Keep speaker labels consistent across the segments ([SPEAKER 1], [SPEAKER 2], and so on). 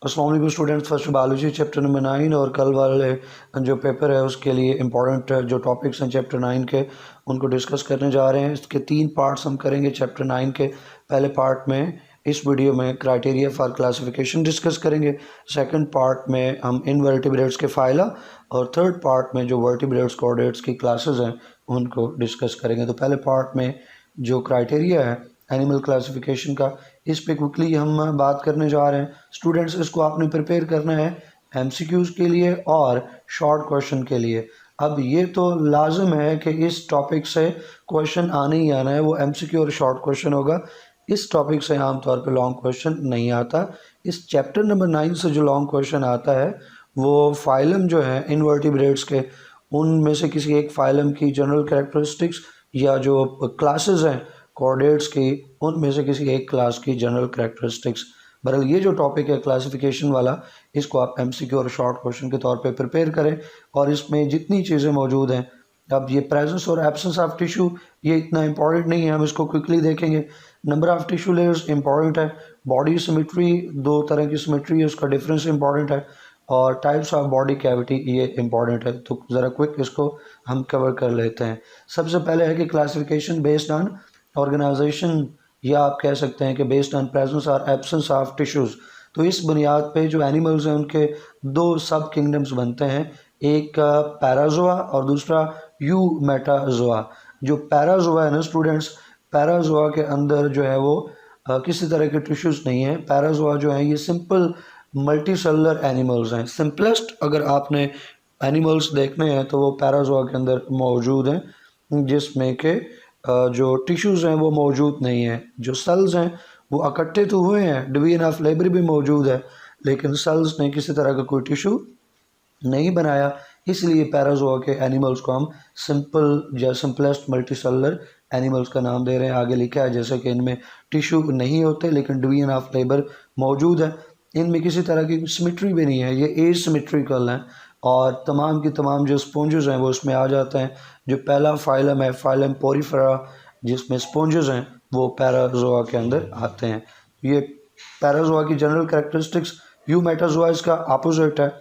[SPEAKER 1] अस्सलाम वालेकुम students, first biology chapter number 9 और कल वाले जो पेपर है उसके लिए इम्पोर्टेंट जो टॉपिक्स हैं चैप्टर 9 के उनको डिस्कस करने जा रहे हैं। इसके 3 पार्ट्स हम करेंगे चैप्टर 9 के। पहले पार्ट में इस वीडियो में क्राइटेरिया फॉर क्लासिफिकेशन डिस्कस करेंगे। सेकंड पार्ट में हम इनवर्टिब्रेट्स के फाइला और थर्ड पार्ट में जो वर्टिब्रेट्स कोऑर्डिनेट्स की क्लासेस हैं उनको डिस्कस करेंगे। तो पहले पार्ट में जो क्राइटेरिया है एनिमल क्लासिफिकेशन का, इस पे क्विकली हम बात करने जा रहे हैं। स्टूडेंट्स, इसको आपने प्रिपेयर करना है एमसीक्यूज़ के लिए और शॉर्ट क्वेश्चन के लिए। अब ये तो लाजिम है कि इस टॉपिक से क्वेश्चन आने ही आना है, वो एमसीक्यू और शॉर्ट क्वेश्चन होगा। इस टॉपिक से आमतौर पे लॉन्ग क्वेश्चन नहीं आता। इस चैप्टर नंबर 9 से जो लॉन्ग क्वेश्चन आता है वो फाइलम जो है इनवर्टिब्रेट्स के, उनमें से किसी एक फाइलम की जनरल कैरेक्टरिस्टिक्स या जो क्लासेस हैं कोऑर्डिनेट्स की, उनमें से किसी एक क्लास की जनरल कैरेक्टरिस्टिक्स। बहरहाल ये जो टॉपिक है क्लासिफिकेशन वाला, इसको आप एमसीक्यू और शॉर्ट क्वेश्चन के तौर पे प्रिपेयर करें। और इसमें जितनी चीज़ें मौजूद हैं, अब ये प्रेजेंस और एब्सेंस ऑफ टिश्यू ये इतना इंपॉर्टेंट नहीं है, हम इसको क्विकली देखेंगे। Number of tissue layers important है। बॉडी सिमेट्री, 2 तरह की सिमेट्री है, उसका डिफरेंस इंपॉर्टेंट है। और टाइप्स ऑफ बॉडी कैविटी ये इंपॉर्टेंट है। तो ज़रा क्विक इसको हम कवर कर लेते हैं। सबसे पहले है कि क्लासिफिकेशन बेस्ड ऑन ऑर्गेनाइजेशन, या आप कह सकते हैं कि बेस्ड ऑन प्रेजेंस और एब्सेंस ऑफ टिश्यूज़। तो इस बुनियाद पे जो एनिमल्स हैं उनके 2 सब किंगडम्स बनते हैं, एक पैराजोआ और दूसरा यूमेटाजोआ। जो पैराजोआ है ना स्टूडेंट्स, पैराजोआ के अंदर जो है वो किसी तरह के टिश्यूज़ नहीं है। पैराजोआ जो है ये सिंपल मल्टी सेलुलर एनिमल्स हैं। सिंपलेस्ट अगर आपने एनिमल्स देखने हैं तो वो पैराजोआ के अंदर मौजूद हैं, जिसमें के जो टिश्यूज़ हैं वो मौजूद नहीं हैं। जो सेल्स हैं वो इकट्ठे तो हुए हैं, डिवीजन ऑफ लेबर भी मौजूद है, लेकिन सेल्स ने किसी तरह का कोई टिश्यू नहीं बनाया। इसलिए पैराजोआ के एनिमल्स को हम सिंपल या सिंपलेस्ट मल्टी सेलुलर एनिमल्स का नाम दे रहे हैं। आगे लिखा है जैसे कि इनमें टिश्यू नहीं होते लेकिन डिवीजन ऑफ लेबर मौजूद है। इनमें किसी तरह की सिमेट्री भी नहीं है, ये एसिमेट्रिकल हैं। और तमाम की तमाम जो स्पॉन्जेस हैं वो इसमें आ जाते हैं। जो पहला फाइलम है फाइलम पोरीफेरा, जिसमें स्पॉन्जेस हैं, वो पैराजोआ के अंदर आते हैं। ये पैराजोआ की जनरल कैरेक्टरिस्टिक्स। यूमेटाजोआ इसका अपोजिट है।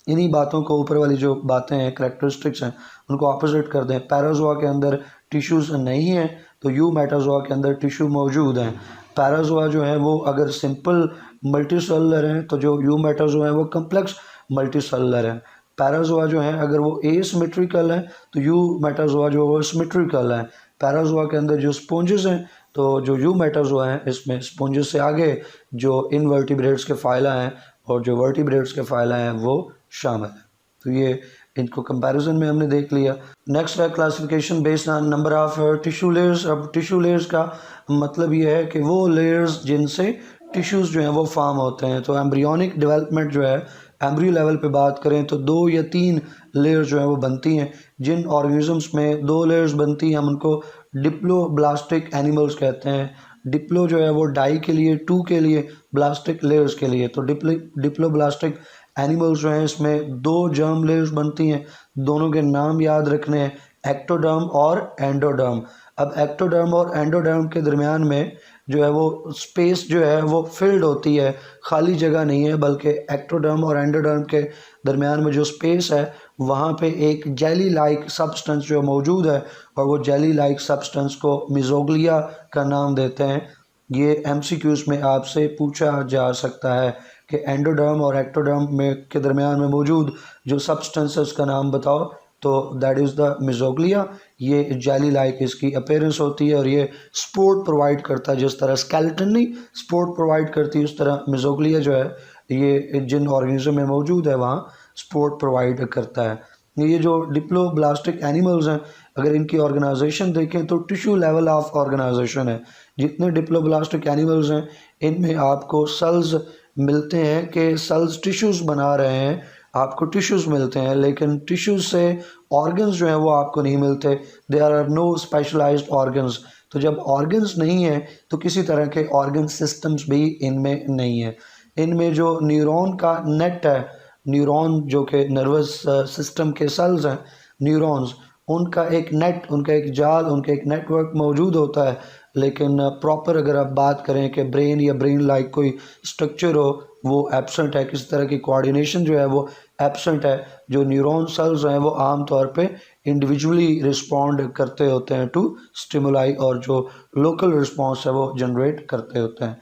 [SPEAKER 1] इन्हीं बातों को, ऊपर वाली जो बातें हैं कैरेक्टरिस्टिक्स हैं, उनको अपोजिट कर दें। पैराजोआ के अंदर टिश्यूज़ नहीं हैं तो यूमेटाजोआ के अंदर टिश्यू मौजूद हैं। पैराजोआ जो है वो अगर सिंपल मल्टी सेलुलर हैं तो जो यूमेटाजोआ है वो कम्प्लेक्स मल्टी सेलुलर है। पैराजोआ जो है अगर वो एसिमेट्रिकल है तो यूमेटाजोआ जो है वो सिमेट्रिकल है। पैराजोआ के अंदर जो स्पॉन्जेस हैं, तो जो यूमेटाजोआ है इसमें स्पॉन्जेस से आगे जो इनवर्टिब्रेट्स के फाइला हैं और जो वर्टिब्रेट्स के फाइला हैं वो शामिल है। तो ये इनको कंपैरिजन में हमने देख लिया। नेक्स्ट है classification based on number of tissue layers. अब टिश्यू लेयर्स का मतलब ये है कि वो लेयर्स जिनसे टिश्यूज़ जो हैं वो फॉर्म होते हैं। तो एम्ब्रियोनिक डेवलपमेंट जो है, एम्ब्रियो लेवल पे बात करें तो 2 या 3 लेयर्स जो हैं वो बनती हैं। जिन ऑर्गेनिजम्स में 2 लेयर्स बनती हैं हम उनको डिप्लोब्लास्टिक एनिमल्स कहते हैं। डिप्लो जो है वो डाई के लिए, 2 के लिए, ब्लास्टिक लेयर्स के लिए। तो डिप्लोब्लास्टिक एनिमल्स जो हैं इसमें 2 जर्म लेयर्स बनती हैं। दोनों के नाम याद रखने हैं, एक्टोडर्म और एंडोडर्म। अब एक्टोडर्म और एंडोडर्म के दरमियान में जो है वो स्पेस जो है वो फिल्ड होती है, खाली जगह नहीं है, बल्कि एक्टोडर्म और एंडोडर्म के दरमियान में जो स्पेस है वहाँ पे एक जेली लाइक सब्सटेंस जो मौजूद है, और वो जेली लाइक सब्सटेंस को मिजोग्लिया का नाम देते हैं। ये एमसीक्यूज़ में आपसे पूछा जा सकता है कि एंडोडर्म और एक्टोडर्म में के दरमियान में मौजूद जो सब्सटेंस है उसका नाम बताओ, तो दैट इज़ द मिजोग्लिया। ये जेली लाइक इसकी अपीयरेंस होती है और ये सपोर्ट प्रोवाइड करता है। जिस तरह स्केलेटन नहीं सपोर्ट प्रोवाइड करती है, उस तरह मिजोग्लिया जो है ये जिन ऑर्गेनिज्म में मौजूद है वहाँ सपोर्ट प्रोवाइड करता है। ये जो डिप्लोब्लास्टिक एनिमल्स हैं, अगर इनकी ऑर्गेनाइजेशन देखें तो टिश्यू लेवल ऑफ ऑर्गेनाइजेशन है। जितने डिप्लोब्लास्टिक एनिमल्स हैं इनमें आपको सेल्स मिलते हैं कि सेल्स टिश्यूज़ बना रहे हैं, आपको टिश्यूज़ मिलते हैं, लेकिन टिश्यूज़ से ऑर्गन्स जो हैं वो आपको नहीं मिलते। There are no specialized organs. तो जब ऑर्गन्स नहीं हैं तो किसी तरह के ऑर्गन सिस्टम्स भी इनमें नहीं है। इनमें जो न्यूरॉन का नेट है, न्यूरॉन जो कि नर्वस सिस्टम के सेल्स हैं, न्यूरॉन्स, उनका एक नेट, उनका एक जाल, उनका एक नेटवर्क मौजूद होता है। लेकिन प्रॉपर अगर आप बात करें कि ब्रेन या ब्रेन लाइक कोई स्ट्रक्चर हो, वो एब्सेंट है, किसी तरह की कोऑर्डिनेशन जो है वो एब्सेंट है। जो न्यूरॉन सेल्स हैं वो आम तौर पे इंडिविजुअली रिस्पॉन्ड करते होते हैं टू स्टिमुलाई, और जो लोकल रिस्पॉन्स है वो जनरेट करते होते हैं।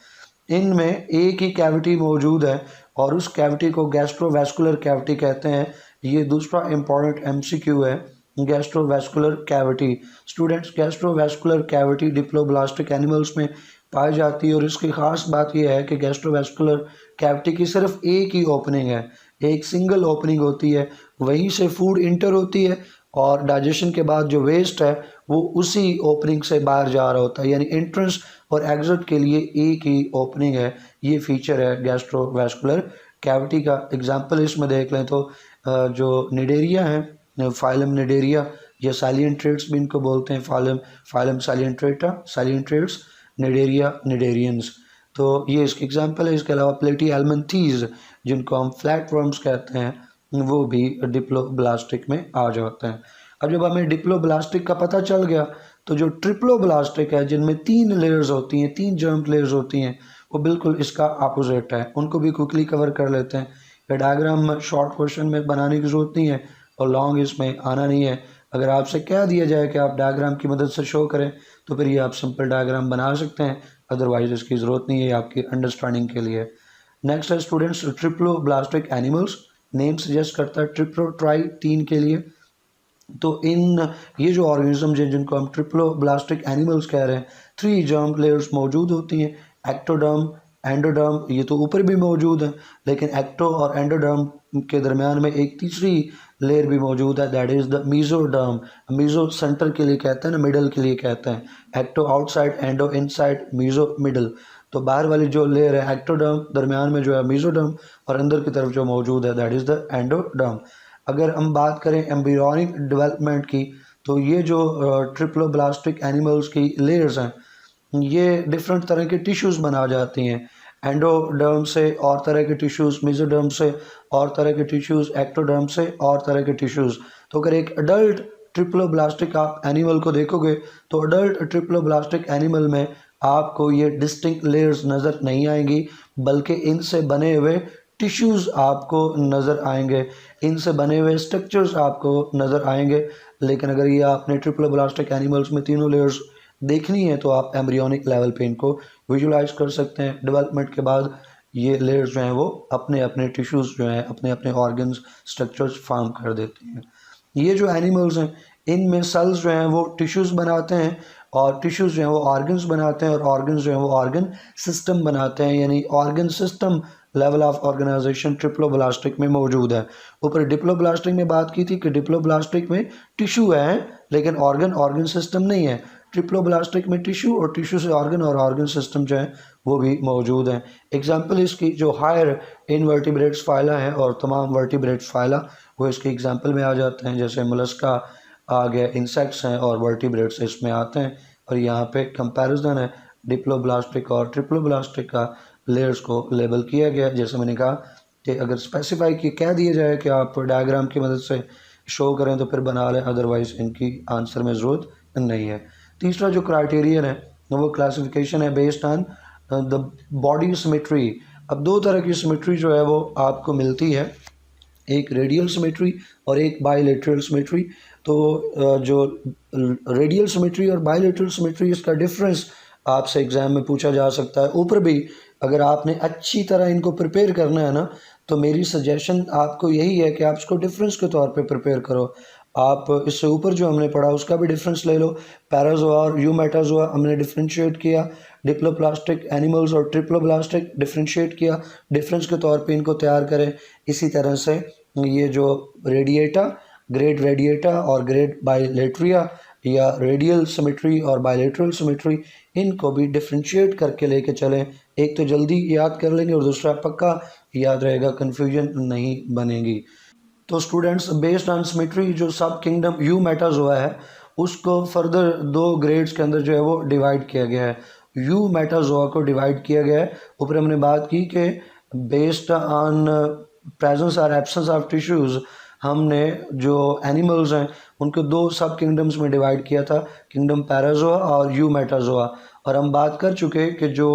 [SPEAKER 1] इनमें एक ही कैविटी मौजूद है और उस कैविटी को गैस्ट्रोवैस्कुलर कैविटी कहते हैं। ये दूसरा इंपॉर्टेंट एमसीक्यू है, gastrovascular cavity. Students, gastrovascular cavity diploblastic animals में पाई जाती है और इसकी ख़ास बात यह है कि गैस्ट्रोवैस्कुलर कैविटी की सिर्फ एक ही ओपनिंग है, एक सिंगल ओपनिंग होती है, वहीं से फूड इंटर होती है और डाइजेशन के बाद जो वेस्ट है वो उसी ओपनिंग से बाहर जा रहा होता है, यानी एंट्रेंस और एग्जिट के लिए एक ही ओपनिंग है। ये फीचर है गैस्ट्रोवैस्कुलर कैविटी का। एग्जांपल इसमें देख लें तो जो निडेरिया है, फाइलम निडेरिया या साइलिएंट्रेट्स भी इनको बोलते हैं, फाइलम साइलिएंट्रेटा, साइलिएंट्रेट्स, निडेरिया, निडेरियंस, तो ये इसकी एग्जांपल है। इसके अलावा प्लेटी एलमेंथीज जिनको हम फ्लैट वर्म्स कहते हैं वो भी डिप्लोब्लास्टिक में आ जाते हैं। अब जब हमें डिप्लोब्लास्टिक का पता चल गया तो जो ट्रिप्लोब्लास्टिक है जिनमें 3 लेयर्स होती हैं, 3 जर्म लेयर्स होती हैं, वो बिल्कुल इसका अपोजिट है। उनको भी क्विकली कवर कर लेते हैं। ये डायग्राम शॉर्ट क्वेश्चन में बनाने की ज़रूरत नहीं है और लॉन्ग इसमें आना नहीं है। अगर आपसे कह दिया जाए कि आप डायग्राम की मदद से शो करें तो फिर ये आप सिंपल डायग्राम बना सकते हैं, अदरवाइज इसकी ज़रूरत नहीं है आपकी अंडरस्टैंडिंग के लिए। नेक्स्ट है students triploblastic animals. Name suggest करता है ट्रिप्लो, ट्राई, 3 के लिए। तो इन ये जो ऑर्गेनिज्म हैं जिनको हम ट्रिप्लोब्लास्टिक एनिमल्स कह रहे हैं, 3 जर्म लेयर्स मौजूद होती हैं, एक्टोडर्म, एंडोडर्म, ये तो ऊपर भी मौजूद है, लेकिन एक्टो और एंडोडर्म के दरमियान में एक तीसरी लेयर भी मौजूद है, that is the mesoderm. Meso centre के लिए कहते हैं ना, मिडल के लिए कहते हैं। Ecto outside, endo inside, meso middle. तो बाहर वाली जो लेयर है एक्टोडर्म, दरमियान में जो है मीजोडर्म, और अंदर की तरफ जो मौजूद है दैट इज़ द एंडोडर्म। अगर हम बात करें एम्ब्रियोनिक डेवलपमेंट की तो ये जो ट्रिप्लोब्लास्टिक एनिमल्स की लेयर्स हैं ये डिफरेंट तरह के टिश्यूज़ बना जाती हैं। एंडोडर्म से और तरह के टिश्यूज़, मेसोडर्म से और तरह के टिश्यूज़, एक्टोडर्म से और तरह के टिश्यूज़। तो अगर एक अडल्ट ट्रिप्लोब्लास्टिक आप एनिमल को देखोगे तो अडल्ट ट्रिप्लोब्लास्टिक एनिमल में आपको ये डिस्टिंक्ट लेयर्स नज़र नहीं आएंगी, बल्कि इनसे बने हुए टिश्यूज़ आपको नज़र आएंगे, इनसे बने हुए स्ट्रक्चर्स आपको नज़र आएंगे। लेकिन अगर ये आपने ट्रिप्लोब्लास्टिक एनिमल्स में तीनों लेयर्स देखनी है तो आप एम्ब्रियोनिक लेवल पे इनको विजुलाइज कर सकते हैं। डेवलपमेंट के बाद ये लेयर्स जो हैं वो अपने अपने टिश्यूज़ जो हैं, अपने अपने ऑर्गन्स, स्ट्रक्चर्स फॉर्म कर देती हैं। ये जो एनिमल्स हैं इनमें सेल्स जो हैं वो टिश्यूज़ बनाते हैं और टिश्यूज़ जो हैं वो ऑर्गन्स बनाते हैं और ऑर्गन्स जो हैं वो ऑर्गन सिस्टम बनाते हैं, यानी organ system level of organisation triploblastic में मौजूद है। ऊपर डिप्लोब्लास्टिक में बात की थी कि डिप्लोब्लास्टिक में टिश्यू है लेकिन ऑर्गन सिस्टम नहीं है। ट्रिप्लोब्लास्टिक में टिश्यू और टिश्यू से ऑर्गन और ऑर्गन सिस्टम जो है वो भी मौजूद हैं। एग्जाम्पल इसकी जो हायर इनवर्टिब्रेट्स फाइला है और तमाम वर्टिब्रेट्स फाइला वो इसके एग्जाम्पल में आ जाते हैं, जैसे मोलस्का आ गया, इंसेक्ट्स हैं और वर्टिब्रेट्स इसमें आते हैं। और यहाँ पे कंपैरिजन है डिप्लोब्लास्टिक और ट्रिप्लोब्लास्टिक का, लेयर्स को लेबल किया गया। जैसे मैंने कहा कि अगर स्पेसिफाई की कह दिया जाए कि आप डायग्राम की मदद से शो करें तो फिर बना लें, अदरवाइज इनकी आंसर में ज़रूरत नहीं है। तीसरा जो क्राइटेरियन है वो क्लासिफिकेशन है based on the body symmetry. अब 2 तरह की सिमेट्री जो है वो आपको मिलती है, एक रेडियल सिमेट्री और एक बायलैटरल सिमेट्री। तो जो रेडियल सिमेट्री और बायलैटरल सिमेट्री, इसका डिफरेंस आपसे एग्ज़ाम में पूछा जा सकता है। ऊपर भी अगर आपने अच्छी तरह इनको प्रिपेयर करना है ना तो मेरी सजेशन आपको यही है कि आप इसको डिफरेंस के तौर पे प्रिपेयर करो। आप इससे ऊपर जो हमने पढ़ा उसका भी डिफरेंस ले लो। पैराजोआ और यूमेटाजोआ हमने डिफ्रेंशिएट किया, डिप्लोप्लास्टिक एनिमल्स और ट्रिप्लोब्लास्टिक डिफ्रेंशिएट किया, डिफरेंस के तौर पे इनको तैयार करें। इसी तरह से ये जो रेडिएटा, ग्रेड रेडिएटा और ग्रेड बायलेट्रिया या रेडियल सिमेट्री और बायलेटरल सिमेट्री, इनको भी डिफ्रेंशिएट करके लेके चलें। एक तो जल्दी याद कर लेंगे और दूसरा पक्का याद रहेगा, कन्फ्यूजन नहीं बनेगी। तो स्टूडेंट्स, बेस्ड ऑन सिमेट्री जो सब किंगडम यूमेटाजोआ है उसको फर्दर 2 ग्रेड्स के अंदर जो है वो डिवाइड किया गया है। यूमेटाजोआ को डिवाइड किया गया है। ऊपर हमने बात की कि बेस्ड ऑन प्रेजेंस और एब्सेंस ऑफ टिश्यूज़ हमने जो एनिमल्स हैं उनको 2 सब किंगडम्स में डिवाइड किया था, किंगडम पैराजोआ और यूमेटाजोआ। और हम बात कर चुके कि जो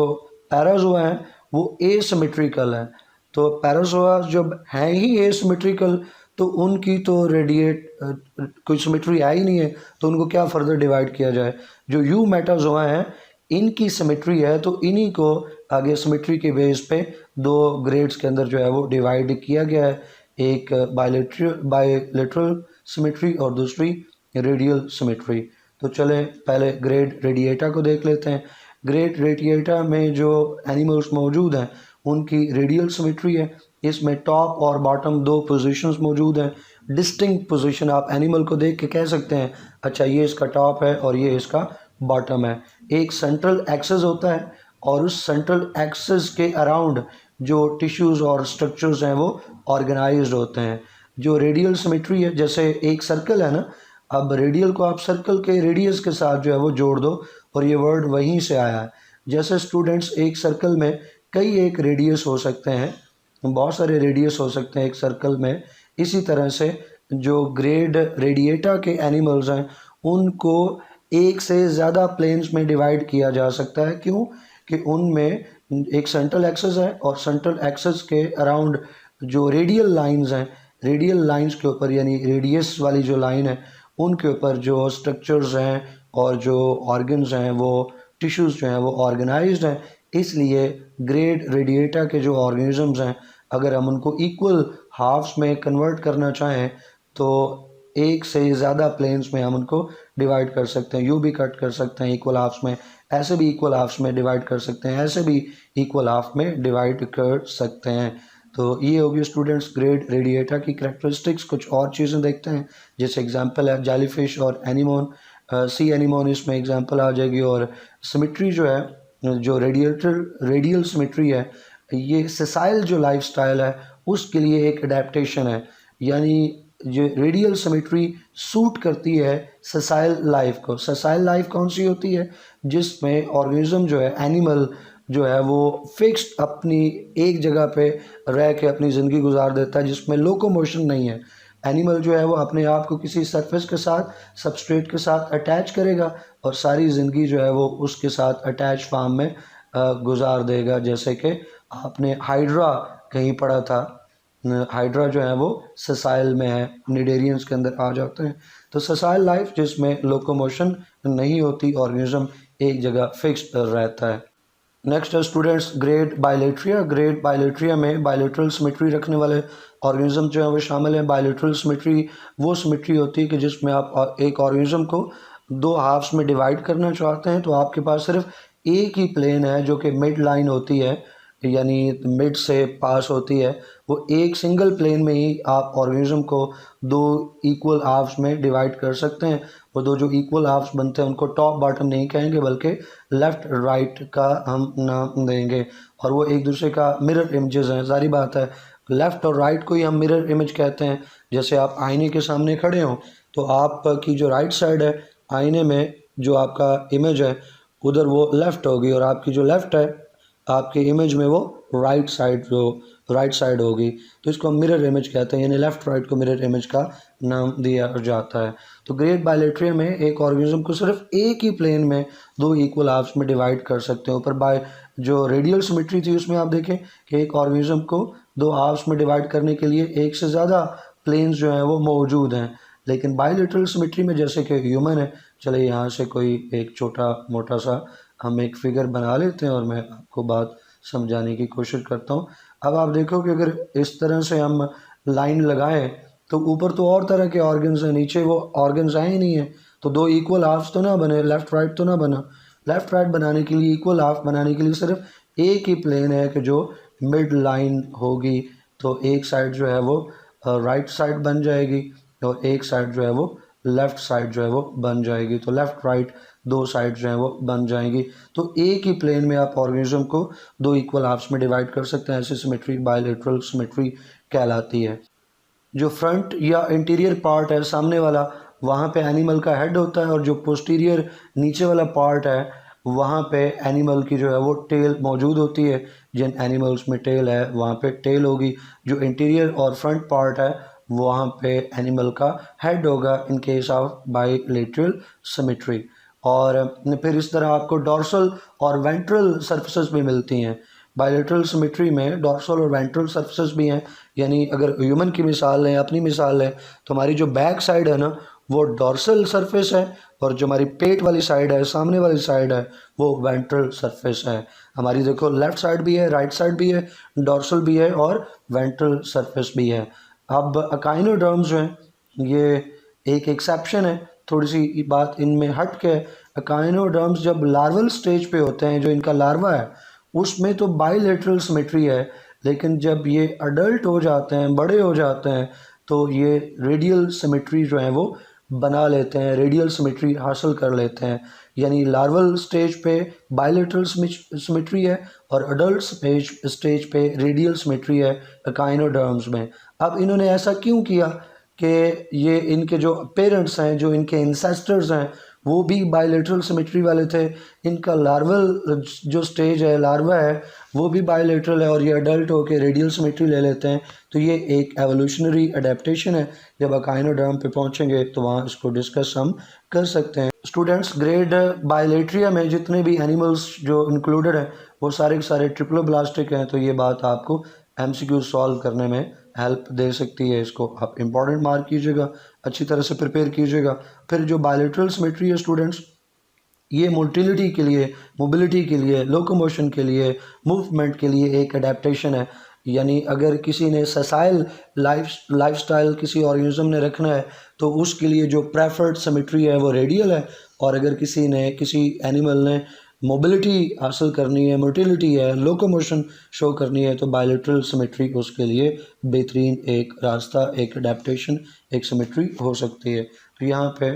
[SPEAKER 1] पैराजोआ हैं वो एसिमेट्रिकल है, तो पैराजोआ जब हैं ही एसिमेट्रिकल तो उनकी तो रेडिएट कोई सिमेट्री है ही नहीं है, तो उनको क्या फर्दर डिवाइड किया जाए। जो यू मेटाजोआ हैं इनकी सिमेट्री है, तो इन्हीं को आगे सिमेट्री के बेस पे दो ग्रेड्स के अंदर जो है वो डिवाइड किया गया है, एक बायलेटरल सिमेट्री और दूसरी रेडियल सिमेट्री। तो चले पहले ग्रेड रेडिएटा को देख लेते हैं। ग्रेड रेडिएटा में जो एनिमल्स मौजूद हैं उनकी रेडियल सिमेट्री है। इसमें टॉप और बॉटम दो पोजीशंस मौजूद हैं। डिस्टिंक्ट पोजीशन आप एनिमल को देख के कह सकते हैं अच्छा ये इसका टॉप है और ये इसका बॉटम है। एक सेंट्रल एक्सेस होता है और उस सेंट्रल एक्सेस के अराउंड जो टिश्यूज़ और स्ट्रक्चर्स हैं वो ऑर्गेनाइज्ड होते हैं। जो रेडियल सिमेट्री है, जैसे एक सर्कल है ना, अब रेडियल को आप सर्कल के रेडियस के साथ जो है वो जोड़ दो और ये वर्ड वहीं से आया है। जैसे स्टूडेंट्स एक सर्कल में कई एक रेडियस हो सकते हैं, बहुत सारे रेडियस हो सकते हैं एक सर्कल में, इसी तरह से जो ग्रेड रेडिएटा के एनिमल्स हैं उनको एक से ज़्यादा प्लेन्स में डिवाइड किया जा सकता है। क्यों कि उनमें एक सेंट्रल एक्सेस है और सेंट्रल एक्सेस के अराउंड जो रेडियल लाइंस हैं, रेडियल लाइंस के ऊपर यानी रेडियस वाली जो लाइन है उनके ऊपर जो स्ट्रक्चर्स हैं और जो ऑर्गन्स हैं वो टिश्यूज़ जो हैं वो ऑर्गेनाइज्ड हैं। इसलिए ग्रेड रेडिएटा के जो ऑर्गेनिजम्स हैं अगर हम उनको इक्वल हाफ्स में कन्वर्ट करना चाहें तो एक से ज़्यादा प्लेन्स में हम उनको डिवाइड कर सकते हैं। यू भी कट कर सकते हैं इक्वल हाफ्स में, ऐसे भी इक्वल हाफ्स में डिवाइड कर सकते हैं, ऐसे भी इक्वल हाफ में डिवाइड कर सकते हैं। तो ये होगी स्टूडेंट्स ग्रेड रेडिएटा की कैरेक्टरिस्टिक्स। कुछ और चीज़ें देखते हैं, जैसे एग्जांपल है जेलीफिश और एनीमोन, सी एनीमोन इसमें एग्जांपल आ जाएगी। और सिमेट्री जो है, जो रेडियल सिमेट्री है, ये सेसाइल जो लाइफस्टाइल है उसके लिए एक अडेप्टेशन है। यानी जो रेडियल सिमेट्री सूट करती है सेसाइल लाइफ को। सेसाइल लाइफ कौन सी होती है? जिसमें ऑर्गेनिज्म जो है, एनिमल जो है वो फिक्स्ड अपनी एक जगह पे रह के अपनी ज़िंदगी गुजार देता है, जिसमें लोकोमोशन नहीं है। एनिमल जो है वो अपने आप को किसी सरफेस के साथ, सबस्ट्रेट के साथ अटैच करेगा और सारी ज़िंदगी जो है वो उसके साथ अटैच फार्म में गुजार देगा। जैसे कि आपने हाइड्रा कहीं पढ़ा था, हाइड्रा जो है वो ससाइल में है, निडेरियंस के अंदर आ जाते हैं। तो ससाइल लाइफ जिसमें लोकोमोशन नहीं होती, ऑर्गेनिज्म एक जगह फिक्स्ड रहता है। नेक्स्ट है स्टूडेंट्स ग्रेड बायलेट्रिया। ग्रेड बायलेट्रिया में बायलेटरल सिमेट्री रखने वाले ऑर्गेनिज्म जो है वो शामिल है। बायलेटरल सिमेट्री वो सिमेट्री होती है कि जिसमें आप एक ऑर्गेनिज्म को दो हाफ्स में डिवाइड करना चाहते हैं तो आपके पास सिर्फ एक ही प्लेन है जो कि मिड लाइन होती है, यानी मिड से पास होती है। वो एक सिंगल प्लेन में ही आप ऑर्गेनिज्म को दो इक्वल हाफ्स में डिवाइड कर सकते हैं। वो दो जो इक्वल हाफ्स बनते हैं उनको टॉप बॉटम नहीं कहेंगे बल्कि लेफ़्ट राइट का हम नाम देंगे, और वो एक दूसरे का मिरर इमेजेस हैं। सारी बात है, लेफ़्ट और राइट को ही हम मिरर इमेज कहते हैं। जैसे आप आईने के सामने खड़े हों तो आपकी जो राइट साइड है आईने में, जो आपका इमेज है उधर वो लेफ़्ट होगी, और आपकी जो लेफ़्ट है आपके इमेज में वो राइट साइड होगी। तो इसको हम मिरर इमेज कहते हैं, यानी लेफ़्ट राइट को मिरर इमेज का नाम दिया जाता है। तो ग्रेड बायलेट्रिया में एक ऑर्गेनिज्म को सिर्फ एक ही प्लेन में दो इक्वल हाफ्स में डिवाइड कर सकते हैं। ऊपर बाय जो रेडियल सिमेट्री थी उसमें आप देखें कि एक ऑर्गेनिज्म को दो हाफ्स में डिवाइड करने के लिए एक से ज़्यादा प्लेन्स जो हैं वो मौजूद हैं। लेकिन बायलेटरल सिमेट्री में जैसे कि ह्यूमन है, चले यहाँ से कोई एक छोटा मोटा सा हम एक फिगर बना लेते हैं और मैं आपको बात समझाने की कोशिश करता हूँ। अब आप देखो कि अगर इस तरह से हम लाइन लगाएं तो ऊपर तो और तरह के ऑर्गन्स हैं, नीचे वो ऑर्गन्स आए ही नहीं है, तो दो इक्वल हाफ्स तो ना बने, लेफ़्ट राइट तो ना बना। लेफ़्ट राइट बनाने के लिए, इक्वल हाफ बनाने के लिए सिर्फ एक ही प्लेन है कि जो मिड लाइन होगी। तो एक साइड जो है वो राइट साइड बन जाएगी और एक साइड जो है वो लेफ़्ट साइड जो है वो बन जाएगी। तो लेफ़्ट राइट दो साइड जो हैं वो बन जाएंगी। तो एक ही प्लेन में आप ऑर्गेनिज्म को दो इक्वल हाफ्स में डिवाइड कर सकते हैं। ऐसी सिमेट्री बायलेटरल सिमेट्री कहलाती है। जो फ्रंट या इंटीरियर पार्ट है सामने वाला, वहाँ पे एनिमल का हेड होता है, और जो पोस्टीरियर नीचे वाला पार्ट है वहाँ पे एनिमल की जो है वो टेल मौजूद होती है। जिन एनिमल्स में टेल है वहाँ पे टेल होगी। जो इंटीरियर और फ्रंट पार्ट है वहाँ पे एनिमल का हेड होगा in case of bilateral symmetry. और फिर इस तरह आपको डॉर्सल और वेंट्रल सर्फेसेस भी मिलती हैं। बायलेटरल सिमेट्री में डॉर्सल और वेंट्रल सरफेसेस भी हैं, यानी अगर ह्यूमन की मिसाल लें, अपनी मिसाल लें, तो हमारी जो बैक साइड है ना वो डॉर्सल सरफेस है, और जो हमारी पेट वाली साइड है, सामने वाली साइड है, वो वेंट्रल सरफेस है। हमारी देखो लेफ्ट साइड भी है, राइट साइड भी है, डॉर्सल भी है और वेंट्रल सरफेस भी है। अब अकाइनोडर्म्स जो हैं ये एक एक्सेप्शन है, थोड़ी सी बात इनमें हट के। अकाइनोडर्म्स जब लार्वल स्टेज पे होते हैं, जो इनका लार्वा है, उसमें तो बाइलेटरल सिमेट्री है, लेकिन जब ये अडल्ट हो जाते हैं, बड़े हो जाते हैं, तो ये रेडियल सिमेट्री जो है वो बना लेते हैं, रेडियल सिमेट्री हासिल कर लेते हैं। यानी लार्वल स्टेज पे बाइलेटरल सिमेट्री है और अडल्ट स्टेज पे रेडियल सिमेट्री है अकाइनोडर्म्स में। अब इन्होंने ऐसा क्यों किया कि ये इनके जो पेरेंट्स हैं, जो इनके इंसेस्टर्स हैं, वो भी बायलेटरल सिमेट्री वाले थे। इनका लार्वल जो स्टेज है, लार्वा है, वो भी बायलेटरल है और ये अडल्ट होकर रेडियल सिमेट्री ले लेते हैं। तो ये एक एवोल्यूशनरी अडेप्टेशन है। जब अकाइनोडर्म पे पहुंचेंगे तो वहाँ इसको डिस्कस हम कर सकते हैं। स्टूडेंट्स, ग्रेड बायलेट्रिया में जितने भी एनिमल्स जो इंक्लूडेड हैं वो सारे के सारे ट्रिप्लोब्लास्टिक हैं। तो ये बात आपको MCQ सॉल्व करने में हेल्प दे सकती है। इसको आप इम्पॉर्टेंट मार्क कीजिएगा, अच्छी तरह से प्रिपेयर कीजिएगा। फिर जो बायलेटरल सिमेट्री है स्टूडेंट्स, ये मोटिलिटी के लिए, मोबिलिटी के लिए, लोकोमोशन के लिए, मूवमेंट के लिए एक अडेप्टेशन है। यानी अगर किसी ने ससाइल लाइफस्टाइल किसी ऑर्गेनिज्म ने रखना है तो उसके लिए जो प्रेफर्ड सिमेट्री है वो रेडियल है, और अगर किसी एनिमल ने मोबिलिटी हासिल करनी है, मोटिलिटी है, लोकोमोशन शो करनी है, तो बायलेटरल सिमेट्री उसके लिए बेहतरीन एक रास्ता, एक अडेप्टेशन, एक सिमेट्री हो सकती है। तो यहाँ पे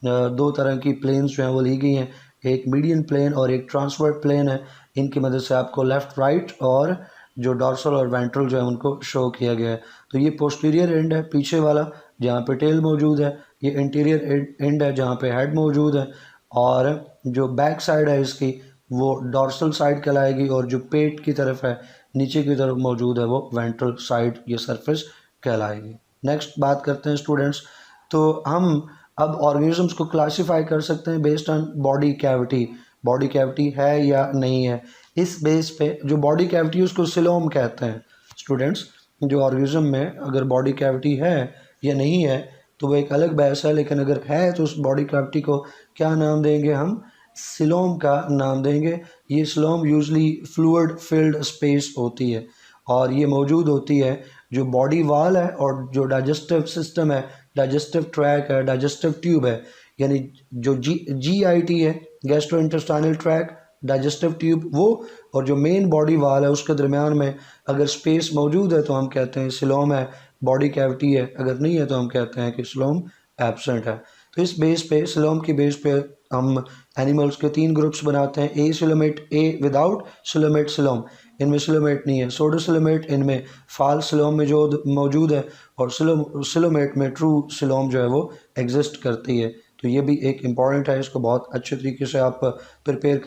[SPEAKER 1] दो तरह की प्लेन्स जो हैं वो ली गई हैं, एक मीडियन प्लेन और एक ट्रांसवर्ट प्लेन है। इनकी मदद से आपको लेफ़्ट, राइट और जो डॉर्सल और वेंट्रल जो है उनको शो किया गया है। तो ये पोस्टीरियर एंड है, पीछे वाला, जहाँ पे टेल मौजूद है। ये इंटीरियर एंड है, जहाँ पे हेड मौजूद है। और जो बैक साइड है इसकी, वो डॉर्सल साइड कहलाएगी, और जो पेट की तरफ है, नीचे की तरफ मौजूद है, वो वेंट्रल साइड, ये सरफेस कहलाएगी। नेक्स्ट बात करते हैं स्टूडेंट्स। तो हम अब ऑर्गेनिजम्स को क्लासीफाई कर सकते हैं based on body cavity. Body cavity है या नहीं है, इस बेस पे जो बॉडी कैविटी है उसको सिलोम कहते हैं। स्टूडेंट्स, जो ऑर्गेनिज्म में अगर बॉडी कैविटी है या नहीं है तो वो एक अलग बहस है, लेकिन अगर है तो उस बॉडी कैविटी को क्या नाम देंगे हम? सिलोम का नाम देंगे। ये coelom usually fluid filled space होती है, और ये मौजूद होती है जो बॉडी वाल है और जो डाइजेस्टिव सिस्टम है, डाइजेस्टिव ट्रैक है, डाइजेस्टिव ट्यूब है, यानी जो GIT है, gastro intestinal tract, digestive tube, वो और जो मेन बॉडी वाल है उसके दरमियान में अगर स्पेस मौजूद है तो हम कहते हैं सिलोम है, बॉडी कैविटी है। अगर नहीं है तो हम कहते हैं कि सिलोम एब्सेंट है। तो इस बेस पे, सिलोम की बेस पे हम एनिमल्स के 3 ग्रुप्स बनाते हैं। ए सिलोमेट, ए विदाउट सिलोमेट सिलोम, इनमें सिलोमेट नहीं है। सोडोसिलोमेट, इनमें फाल सिलोम में जो मौजूद है, और सिलोमेट में ट्रू सिलोम जो है वो एग्जिस्ट करती है। तो ये भी एक इम्पॉर्टेंट है, इसको बहुत अच्छे तरीके से आप प्रिपेयर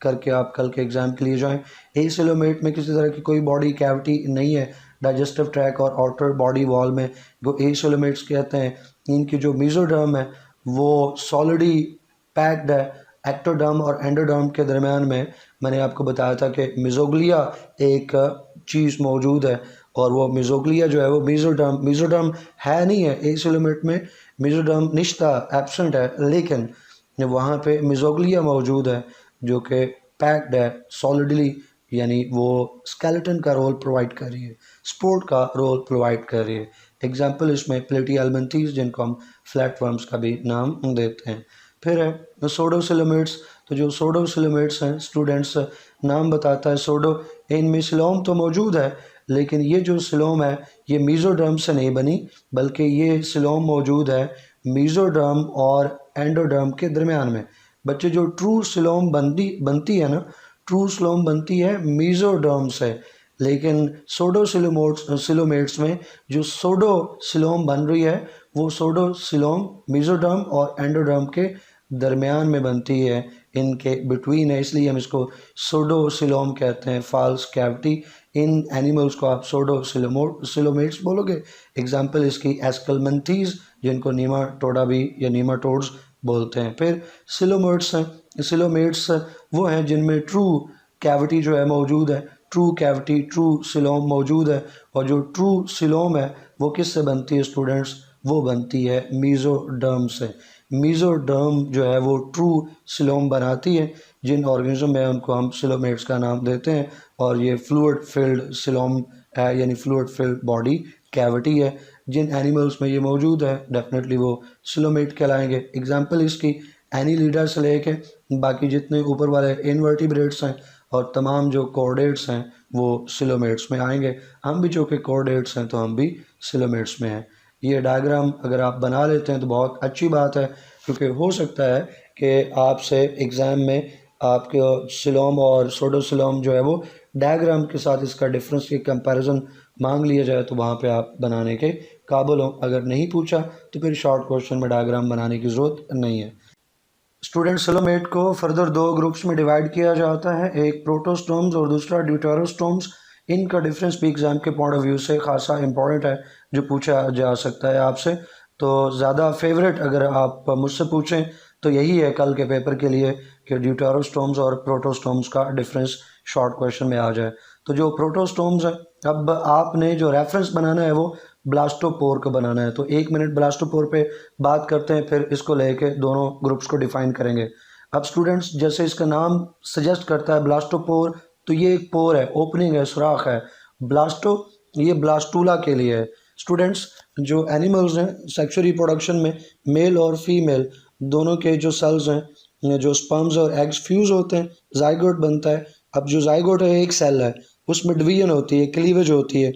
[SPEAKER 1] करके आप कल के एग्ज़ाम के लिए जाएं। ए सिलोमेट में किसी तरह की कोई बॉडी कैविटी नहीं है डाइजेस्टिव ट्रैक और आउटर बॉडी वॉल में, जो ए सिलोमेट्स कहते हैं। इनकी जो मेसोडर्म है वो सॉलिडी पैक्ड है। एक्टोडर्म और एंडोडर्म के दरमियान में मैंने आपको बताया था कि मेसोग्लिया एक चीज़ मौजूद है, और वो मेसोग्लिया जो है वो मेसोडर्म है नहीं है ए सिलोमेट में। मेसोडर्म निश्ता एब्सेंट है, लेकिन वहाँ पे मेसोग्लिया मौजूद है जो कि पैक्ड है सॉलिडली, यानी वो स्केलेटन का रोल प्रोवाइड कर रही है, सपोर्ट का रोल प्रोवाइड कर रही है। एग्जाम्पल इसमें प्लेटिहेल्मिन्थेस, जिनको हम फ्लैटवर्म्स का भी नाम देते हैं। फिर है सोडोसिलोमेट्स। तो जो सोडोसिलोमेट्स हैं स्टूडेंट्स, नाम बताता है सोडो, इनमें सिलोम तो मौजूद है, लेकिन ये जो सिलोम है ये मेसोडर्म से नहीं बनी, बल्कि ये सिलोम मौजूद है मेसोडर्म और एंडोडर्म के दरमियान में। बच्चे, जो ट्रू सिलोम बनती है ना, ट्रू सिलोम बनती है मेसोडर्म से, लेकिन सिलोमेट्स में जो सोडोसिलोम बन रही है वो सोडोसिलोम मेसोडर्म और एंडोडर्म के दरमियान में बनती है, इनके बिटवीन है, इसलिए हम इसको सोडोसिलोम कहते हैं। फॉल्स कैविटी, इन एनिमल्स को आप सोडोसिलोमेट्स बोलोगे। एग्जाम्पल इसकी एस्कलमेंथीज, जिनको नीमाटोडा भी या नीमाटोड्स बोलते हैं। फिर सिलोमेट्स हैं। सिलोमेट्स वो हैं जिनमें ट्रू कैविटी जो है मौजूद है, ट्रू कैविटी, ट्रू सिलोम मौजूद है। और जो ट्रू सिलोम है वो किससे बनती है स्टूडेंट्स? वो बनती है मीजोडर्म से। मीजोडर्म जो है वो ट्रू सिलोम बनाती है। जिन ऑर्गेनिज्म में उनको हम सिलोमेट्स का नाम देते हैं। और ये फ्लूइड फिल्ड सिलोम है, यानी फ्लूइड फिल्ड बॉडी कैविटी है। जिन एनिमल्स में ये मौजूद है डेफिनेटली वो सिलोमेट कहलाएंगे। एग्जाम्पल इसकी एनीलिडा से लेके बाकी जितने ऊपर वाले इनवर्टिब्रेट्स हैं और तमाम जो कॉर्डेट्स हैं वो सिलोमेट्स में आएंगे। हम भी जो कि कॉर्डेट्स हैं तो हम भी सिलोमेट्स में हैं। ये डायग्राम अगर आप बना लेते हैं तो बहुत अच्छी बात है, क्योंकि हो सकता है कि आपसे एग्ज़ाम में आपके सिलोम और सोडोसिलोम जो है वो डायग्राम के साथ इसका डिफरेंस की कंपैरिजन मांग लिया जाए तो वहाँ पे आप बनाने के काबिल हो। अगर नहीं पूछा तो फिर शॉर्ट क्वेश्चन में डायग्राम बनाने की ज़रूरत नहीं है। स्टूडेंट सिलोमेट को फर्दर दो ग्रुप्स में डिवाइड किया जाता है, एक प्रोटोस्टोम्स और दूसरा ड्यूटेरोस्टोम्स। इनका डिफरेंस भी एग्जाम के पॉइंट ऑफ व्यू से खासा इंपॉर्टेंट है, जो पूछा जा सकता है आपसे। तो ज़्यादा फेवरेट अगर आप मुझसे पूछें तो यही है कल के पेपर के लिए कि ड्यूटेरोस्टोम्स और प्रोटोस्टोम्स का डिफरेंस शॉर्ट क्वेश्चन में आ जाए। तो जो प्रोटोस्टोम्स है, अब आपने जो रेफरेंस बनाना है वो ब्लास्टोपोर को बनाना है। तो 1 मिनट ब्लास्टोपोर पे बात करते हैं, फिर इसको लेके दोनों ग्रुप्स को डिफाइन करेंगे। अब स्टूडेंट्स, जैसे इसका नाम सजेस्ट करता है ब्लास्टोपोर, तो ये एक पोर है, ओपनिंग है, सुराख है। ब्लास्टो ये ब्लास्टूला के लिए है। स्टूडेंट्स, जो एनिमल्स हैं सेक्सुअल रिप्रोडक्शन में मेल और फीमेल दोनों के जो सेल्स हैं, जो स्पर्म्स और एग्स फ्यूज होते हैं, जाइगोट बनता है। अब जो जाइगोट है एक सेल है, उसमें डिवीजन होती है, क्लीवेज होती है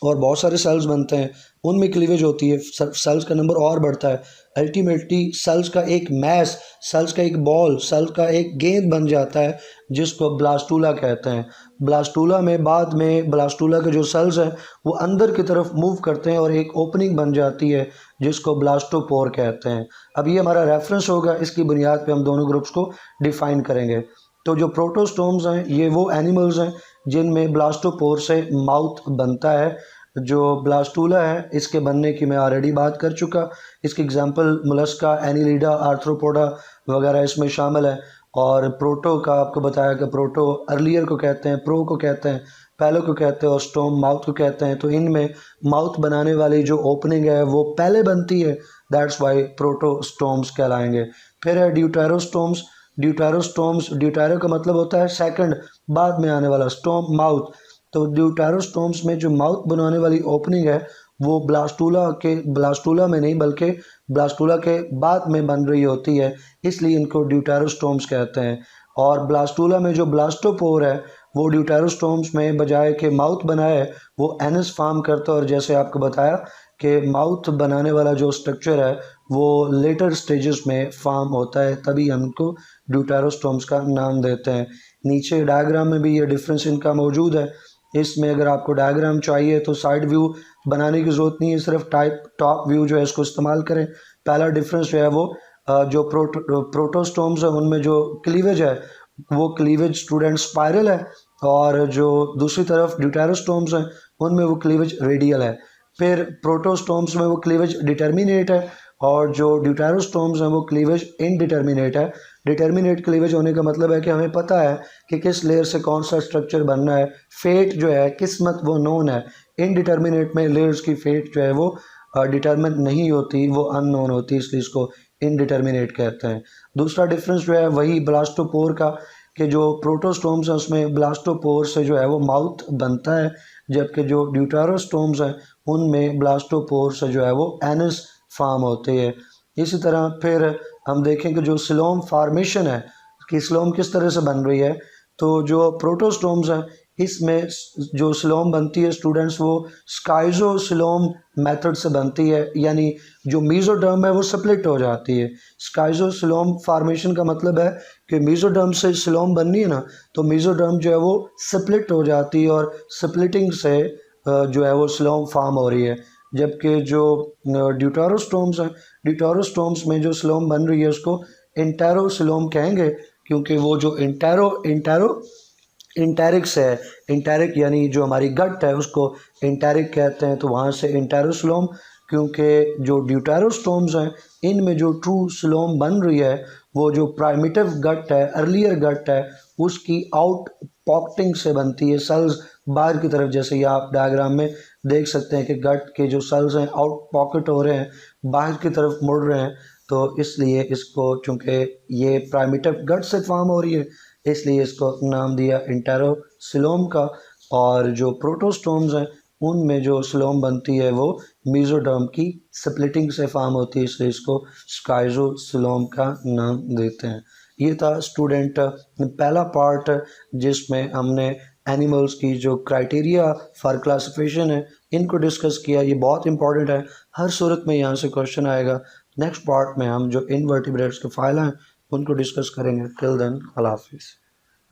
[SPEAKER 1] और बहुत सारे सेल्स बनते हैं, उनमें क्लीवेज होती है, सेल्स का नंबर और बढ़ता है। अल्टीमेटली सेल्स का एक मैस, सेल्स का एक बॉल, सेल्स का एक गेंद बन जाता है, जिसको ब्लास्टूला कहते हैं। ब्लास्टूला में बाद में ब्लास्टूला के जो सेल्स हैं वो अंदर की तरफ मूव करते हैं और एक ओपनिंग बन जाती है, जिसको ब्लास्टोपोर कहते हैं। अब ये हमारा रेफरेंस होगा, इसकी बुनियाद पे हम दोनों ग्रुप्स को डिफाइन करेंगे। तो जो प्रोटोस्टोम्स हैं ये वो एनिमल्स हैं जिनमें ब्लास्टोपोर से माउथ बनता है। जो ब्लास्टूला है इसके बनने की मैं ऑलरेडी बात कर चुका। इसकी एग्जांपल मोलस्का, एनीलिडा, आर्थ्रोपोडा वगैरह इसमें शामिल है। और प्रोटो का आपको बताया कि प्रोटो अर्लियर को कहते हैं, प्रो को कहते हैं, पहले को कहते हैं और स्टोम माउथ को कहते हैं। तो इनमें माउथ बनाने वाली जो ओपनिंग है वो पहले बनती है, दैट्स वाई प्रोटोस्टोम्स कहलाएंगे। फिर है ड्यूटेरोस्टोम्स। ड्यूटेरो का मतलब होता है सेकंड, बाद में आने वाला, स्टोम माउथ। तो ड्यूटेरोस्टोम्स में जो माउथ बनाने वाली ओपनिंग है वो ब्लास्टूला में नहीं बल्कि ब्लास्टूला के बाद में बन रही होती है, इसलिए इनको ड्यूटेरोस्टोम्स कहते हैं। और ब्लास्टूला में जो ब्लास्टोपोर है वो ड्यूटेरोस्टोम्स में बजाय के माउथ बनाए वो एनस फॉर्म करता है। और जैसे आपको बताया कि माउथ बनाने वाला जो स्ट्रक्चर है वो लेटर स्टेजेस में फॉर्म होता है, तभी हम इनको ड्यूटेरोस्टोम्स का नाम देते हैं। नीचे डायग्राम में भी ये डिफरेंस इनका मौजूद है। इसमें अगर आपको डायग्राम चाहिए तो साइड व्यू बनाने की ज़रूरत नहीं है, सिर्फ टॉप व्यू जो है इसको इस्तेमाल करें। पहला डिफरेंस जो है वो जो प्रोटोस्टोम्स है उनमें जो क्लीवेज है वो क्लीवेज स्टूडेंट स्पाइरल है, और जो दूसरी तरफ ड्यूटेरोस्टोम्स हैं उनमें वो क्लीवेज रेडियल है। फिर प्रोटोस्टोम्स में वो क्लीवेज डिटर्मिनेट है और जो ड्यूटेरोस्टोम्स हैं वो क्लीवेज इनडिटर्मिनेट है। डिटर्मिनेट क्लीवेज होने का मतलब है कि हमें पता है कि किस लेयर से कौन सा स्ट्रक्चर बनना है, फेट जो है, किस्मत वो नोन है। इनडिटर्मिनेट में लेयर्स की फेट जो है वो डिटर्मिन नहीं होती, वो अननोन होती, इसलिए इसको इनडिटर्मिनेट कहते हैं। दूसरा डिफरेंस जो है वही ब्लास्टोपोर का, कि जो प्रोटोस्टोम्स हैं उसमें ब्लास्टोपोर से जो है वो माउथ बनता है, जबकि जो ड्यूटेरोस्टोम्स हैं उनमें ब्लास्टोपोर से जो है वो एनस फॉर्म होती है। इसी तरह फिर हम देखें कि जो सिलोम फार्मेशन है कि सिलोम किस तरह से बन रही है। तो जो प्रोटोस्टोम्स हैं इसमें जो सिलोम बनती है स्टूडेंट्स वो स्काइजोसिलोम मेथड से बनती है, यानी जो मीजोडर्म है वो स्प्लिट हो जाती है। स्काइजोसिलोम फार्मेशन का मतलब है कि मीजोडर्म से सिलोम बननी है ना, तो मीजोडर्म जो है वो स्प्लिट हो जाती है और स्प्लिटिंग से जो है वो सिलोम फॉर्म हो रही है। जबकि जो ड्यूटेरोस्टोम्स हैं, ड्यूटेरोस्टोम्स में जो सिलोम बन रही है उसको इंटेरोसिलोम कहेंगे, क्योंकि वो जो इंटेरिक्स है, इंटेरिक यानी जो हमारी गट है उसको इंटेरिक कहते हैं, तो वहाँ से इंटेरोसिलोम। क्योंकि जो ड्यूटेरोस्टोम्स हैं इनमें जो ट्रू सिलोम बन रही है वो जो प्राइमिटिव गट है, अर्लियर गट है, उसकी पॉकेटिंग से बनती है, सेल्स बाहर की तरफ, जैसे ये आप डायग्राम में देख सकते हैं कि गट के जो सेल्स हैं आउट पॉकेट हो रहे हैं, बाहर की तरफ मुड़ रहे हैं। तो इसलिए इसको, चूँकि ये प्राइमेटिव गट से फॉर्म हो रही है, इसलिए इसको नाम दिया इंटेरोसिलोम का। और जो प्रोटोस्टोम्स हैं उनमें जो सिलोम बनती है वो मेसोडर्म की स्प्लिटिंग से फॉर्म होती है, इसलिए इसको स्काइजोसिलोम का नाम देते हैं। ये था स्टूडेंट पहला पार्ट, जिसमें हमने एनिमल्स की जो क्राइटेरिया फॉर क्लासिफिकेशन है इनको डिस्कस किया। ये बहुत इंपॉर्टेंट है, हर सूरत में यहाँ से क्वेश्चन आएगा। नेक्स्ट पार्ट में हम जो इनवर्टिब्रेट्स के फाइल हैं उनको डिस्कस करेंगे। टिल देन, अल्लाह हाफिज़।